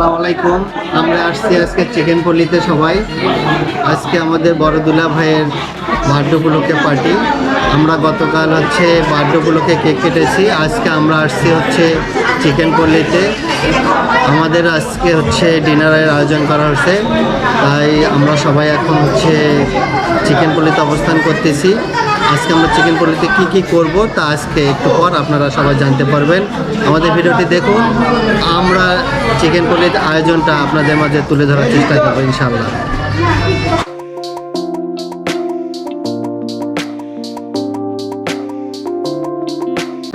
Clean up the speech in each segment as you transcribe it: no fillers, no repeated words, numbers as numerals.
আসসালামু আলাইকুম। আমরা আসছি আজকে চিকেন পল্লিতে সবাই। আজকে আমাদের বড়দুলা ভাইয়ের বার্থডে উপলক্ষে পার্টি। আমরা গতকাল বার্থডে উপলক্ষে কেক কেটেছি। আজকে আমরা আসছি চিকেন পল্লিতে। আমাদের আজকে ডিনারের আয়োজন করা হচ্ছে, তাই আমরা সবাই এখন চিকেন পল্লিতে অবস্থান করতেছি। আজকে আমরা চিকেন পল্লিতে কি করব তা আজকে একটু পর আপনারা সবাই জানতে পারবেন। আমাদের ভিডিওটি দেখুন। আমরা চিকেন পল্লির আয়োজনটা আপনাদের মাঝে তুলে ধরার চেষ্টা করবো ইনশাআল্লাহ।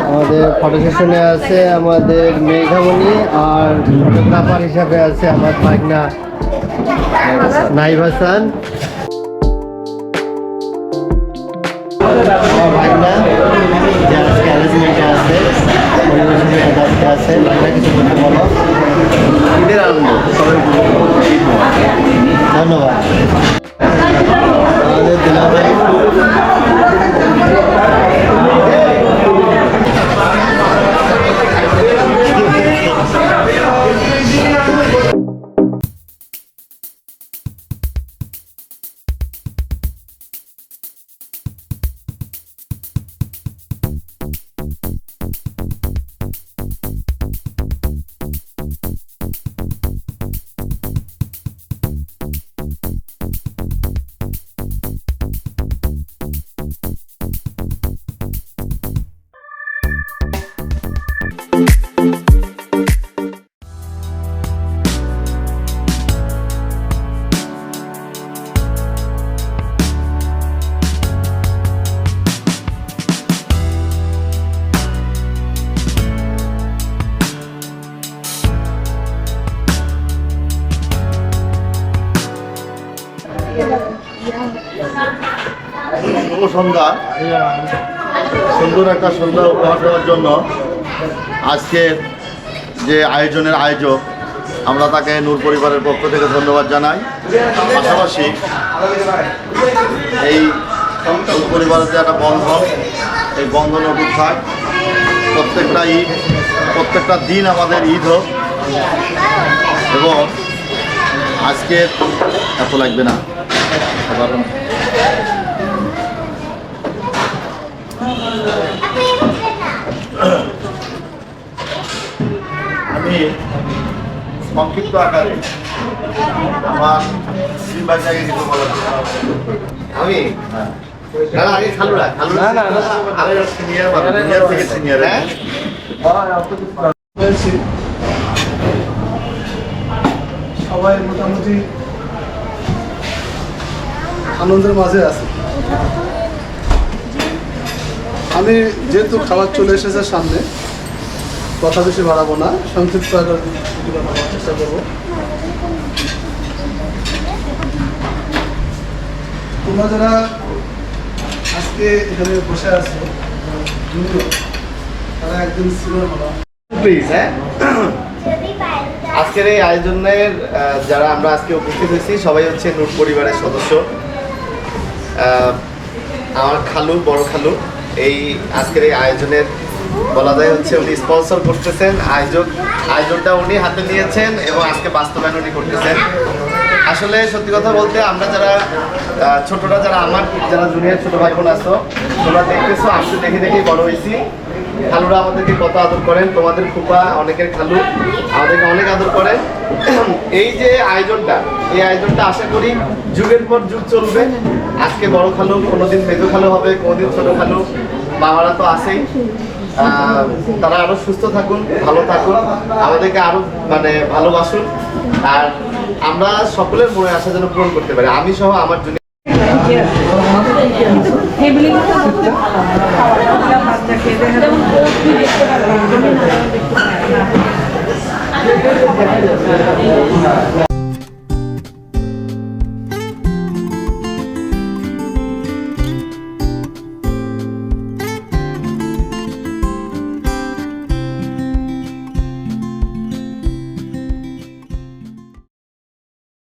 আমাদের ফটো সেশনে আছে আমাদের মেঘামণি, আর ফটোগ্রাফার হিসাবে আছে আমার ভাগনা নাইব হাসান। ভাগনা যে আজকে অ্যারেঞ্জমেন্টে আছে, পরিবেশনে আছে। ভাগনা কিছু বলতে বলো। ঈদের আনন্দ সবাই ধন্যবাদ। আমাদের দুলা ভাই সন্ধ্যা সুন্দর একটা সন্ধ্যা উপহার দেওয়ার জন্য আজকের যে আয়োজনের আয়োজক, আমরা তাকে নূর পরিবারের পক্ষ থেকে ধন্যবাদ জানাই। পাশাপাশি এই নূর পরিবারের যে একটা বন্ধন, এই বন্ধন অটুট থাক। প্রত্যেকটা দিন আমাদের ঈদ হোক, এবং আজকের এত লাগবে না। আমি সংক্ষিপ্ত আকারে আমার শ্রীবাই জায়গায় কিছু বলার আমি আগে খালুরা সিনিয়র থেকে সিনিয়র সবাই মোটামুটি আনন্দের মাঝে আছে। আমি যেহেতু খাবার চলে এসেছে সামনে, কথা বেশি বাড়াবো না, সংক্ষিপ্ত আকারে চেষ্টা করবো। তোমরা যারা আজকে এখানে বসে আছো তারা একদিন সিনিয়র হলো। প্লিজ আজকের এই আয়োজনের যারা আমরা আজকে উপস্থিত হয়েছি সবাই নূর পরিবারের সদস্য। আমার খালু, বড় খালু এই আজকের এই আয়োজনের বলা যায় উনি স্পন্সর করতেছেন। আয়োজনটা উনি হাতে নিয়েছেন এবং আজকে বাস্তবায়ন উনি করতেছেন। আসলে সত্যি কথা বলতে আমরা যারা ছোটরা, আমার যারা জুনিয়র ছোট ভাই বোন আছো, তোমরা দেখতেছো আমি দেখেই বড় হয়েছি। খালুরা আমাদেরকে কত আদর করেন, তোমাদের ফুপা অনেকের খালু আমাদেরকে অনেক আদর করেন। এই যে আয়োজনটা, এই আয়োজনটা আশা করি যুগের পর যুগ চলবে। আজকে বড় খালু, কোনোদিন মেজো খালু হবে, কোনোদিন ছোট খালু, বাবারা তো আছেই। তারা আরো সুস্থ থাকুন, ভালো থাকুন, আমাদেরকে আরো ভালোবাসুন, আর আমরা সকলের মনে আশা যেন পূরণ করতে পারি, আমি সহ আমার জন্য।